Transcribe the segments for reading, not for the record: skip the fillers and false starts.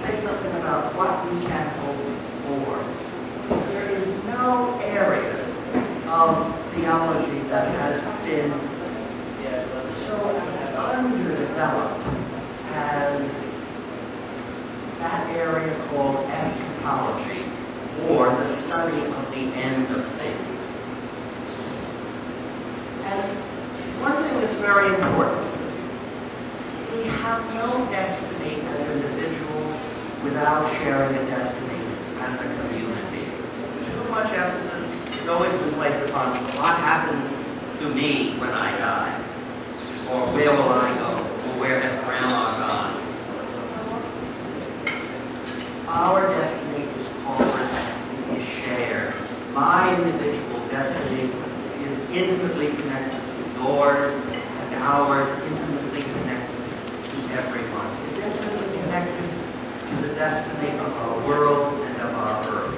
say something about what we can hope for. There is no area of theology that has been so underdeveloped as that area called eschatology, or the study of the end of things. And one thing that's very important, we have no destiny as individuals without sharing a destiny as a community. Too much emphasis has always been placed upon what happens to me when I die, or where will I go, or where has Grandma gone. Our destiny is corporate, it is shared. My individual destiny is intimately connected to yours, and ours intimately connected to everyone. It's intimately connected to the destiny of our world and of our earth.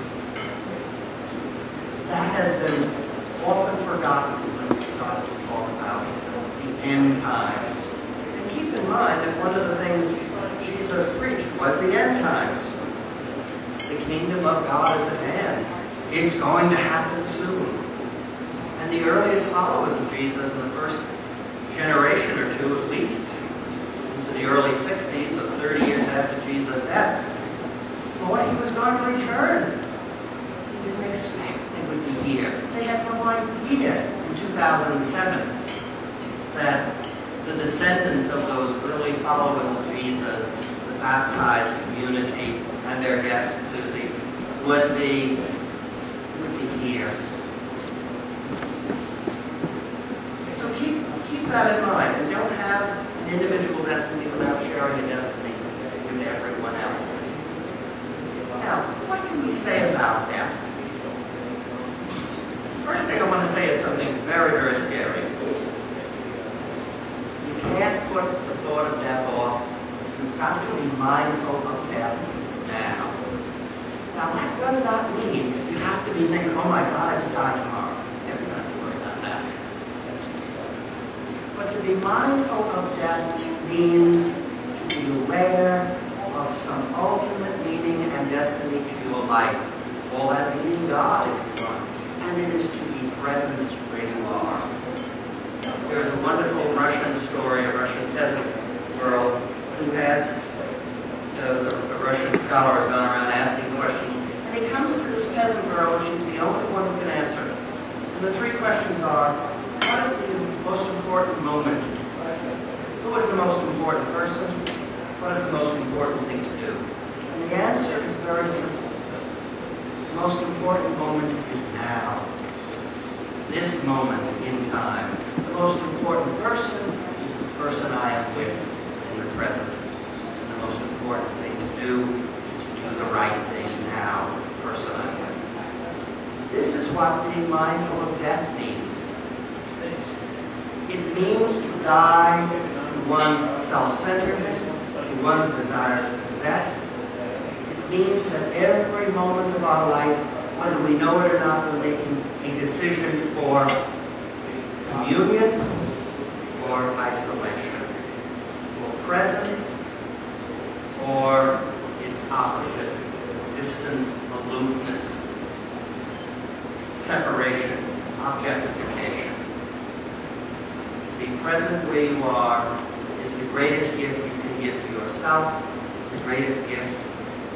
That has been often forgotten when we start to talk about the end times. And keep in mind that one of the things Jesus preached was the end times. The kingdom of God is at hand. It's going to happen soon. And the earliest followers of Jesus in the first generation or two, at least, into the early 60s, so 30 years after Jesus' death, thought he was going to return. They didn't expect they would be here. They had no idea in 2007 that the descendants of those early followers of Jesus, the baptized community, and their guest, Susie, would be here. So keep that in mind, and don't have an individual destiny without sharing a destiny with everyone else. Now, what can we say about death? First thing I want to say is something very, very scary. You can't put the thought of death off. You've got to be mindful of death now. Now, that does not mean you have to be thinking, oh my God, I could die tomorrow. You don't have to worry about that. But to be mindful of death means to be aware of some ultimate meaning and destiny to your life. Call that meaning God, if you want. And it is to be present where you are. There's a wonderful Russian story, a Russian peasant girl who asks, the Russian scholar has gone around asking questions, and he comes to this peasant girl, and she's the only one who can answer. And the three questions are, what is the most important moment? Who is the most important person? What is the most important thing to do? And the answer is very simple. The most important moment is now. This moment in time. The most important person is the person I am with in the present. And the most important thing to do is to do the right thing now, the person I'm with. This is what being mindful of death means. It means to die to one's self-centeredness, to one's desire to possess. It means that every moment of our life, whether we know it or not, we're making a decision for communion or isolation, for presence or its opposite, distance, aloofness, separation, objectification. To be present where you are is the greatest gift you can give to yourself. It's the greatest gift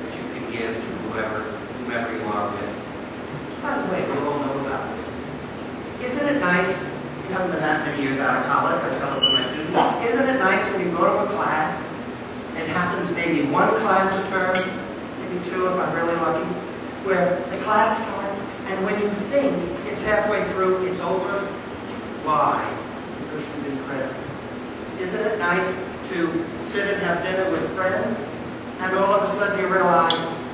that you can give to whoever you are with. By the way, we all know about this. Isn't it nice? You haven't been that many years out of college. I tell this to my students. Isn't it nice when you go to a class, it happens maybe one class a term, maybe two if I'm really lucky, where the class starts, and when you think it's halfway through, it's over. Why? Because you've been present. Isn't it nice to sit and have dinner with friends, and all of a sudden you realize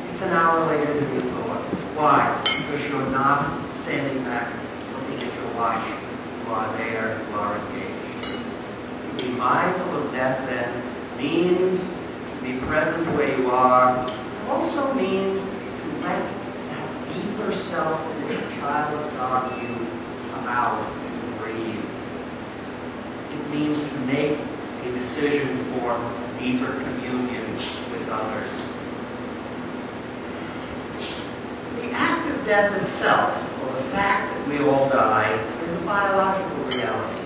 it's an hour later than you thought? Why? Because you're not standing back looking at your watch. You are there, you are engaged. To be mindful of death then means to be present where you are. It also means to let that deeper self that is the child of God you come out to breathe. It means to make a decision for deeper communion with others. death itself, or the fact that we all die, is a biological reality.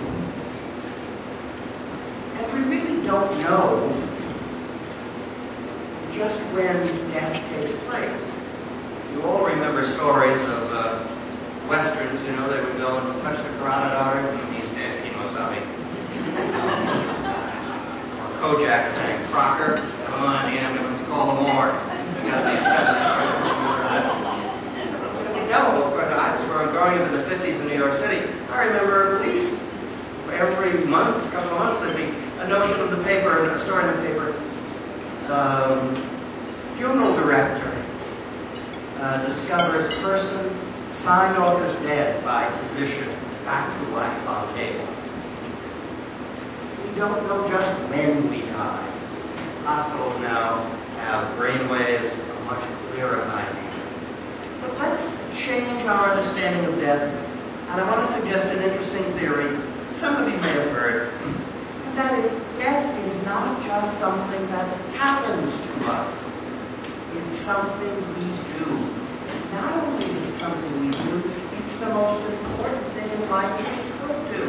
And we really don't know just when death takes place. You all remember stories of Westerns, you know, they would go and touch the carotid artery, and he's dead, he knows how he. Or Kojak saying, Crocker, come on, the ambulance, call the morgue. You gotta be No, I was growing up in the 50s in New York City. I remember at least every month, a couple of months, there'd be a notion of the paper, a story in the paper. Funeral director discovers person signed off as dead by physician, back to life on table. We don't know just when we die. Hospitals now have brain waves, a much clearer idea. But let's change our understanding of death, and I want to suggest an interesting theory that some of you may have heard, and that is, death is not just something that happens to us, it's something we do. And not only is it something we do, it's the most important thing in life we could do.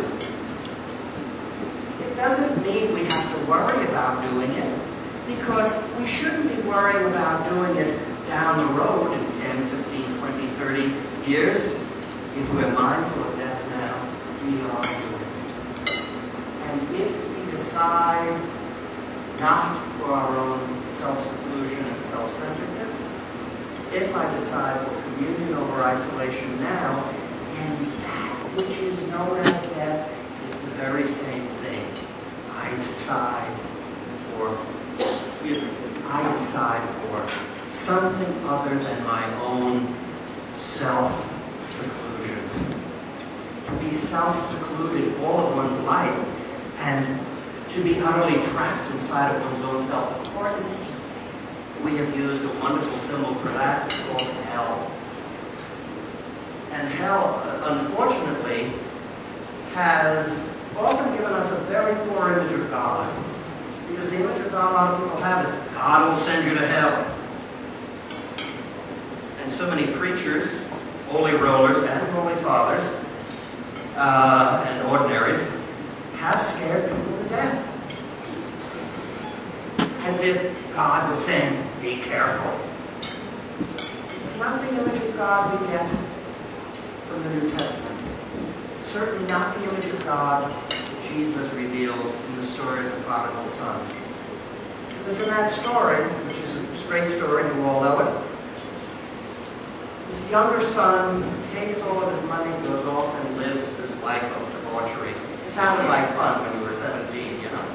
It doesn't mean we have to worry about doing it, because we shouldn't be worrying about doing it down the road in 10, 15, 20, 30 years. If we're mindful of death now, we are doing it. And if we decide not for our own self-seclusion and self-centeredness, if I decide for communion over isolation now, then that which is known as death is the very same thing. I decide for something other than my own self-seclusion. To be self-secluded all of one's life and to be utterly trapped inside of one's own self-importance, we have used a wonderful symbol for that called hell. And hell, unfortunately, has often given us a very poor image of God. Because the image of God a lot of people have is, God will send you to hell. And so many preachers, holy rollers and holy fathers, and ordinaries, have scared people to death. As if God was saying, be careful. It's not the image of God we get from the New Testament. It's certainly not the image of God that Jesus reveals in the story of the prodigal son. Because in that story, which is a great story, you all know it, his younger son takes all of his money, goes off and lives this life of debauchery. It sounded like fun when we were 17, you know.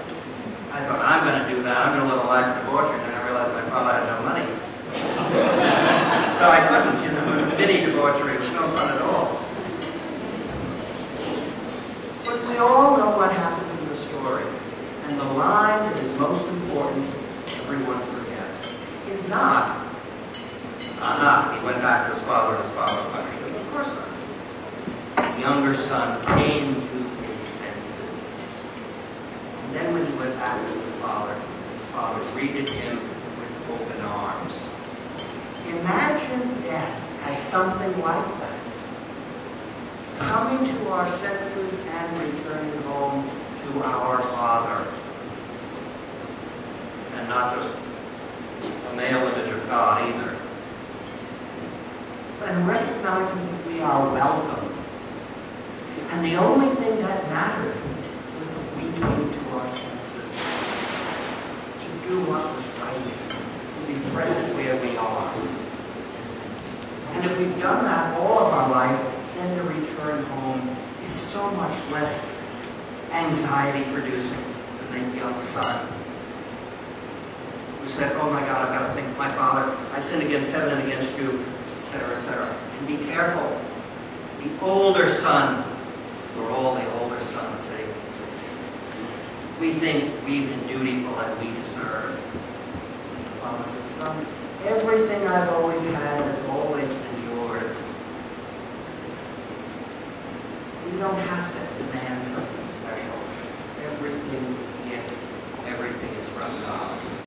I thought, I'm going to do that. I'm going to live a life of debauchery. Then I realized my father had no money. So I couldn't, you know. It was a mini debauchery. It was no fun at all. But we all know what happens in the story. And the line that is most important, everyone forgets, is not, he went back to his father and his father punished him. Of course not. The younger son came to his senses. And then when he went back to his father greeted him with open arms. Imagine death as something like that. Coming to our senses and returning home to our Father. And not just a male image of God either. And recognizing that we are welcome. And the only thing that mattered was that we came to our senses. To do what was right. To be present where we are. And if we've done that all of our life, then the return home is so much less anxiety-producing than the young son who said, oh my God, I've got to think of my father. I've sinned against heaven and against you, etc., etc. And be careful. The older son, we're all the older sons, say, we think we've been dutiful and we deserve. The father says, son, everything I've always had has always been yours. You don't have to demand something special. Everything is gift. Everything is from God.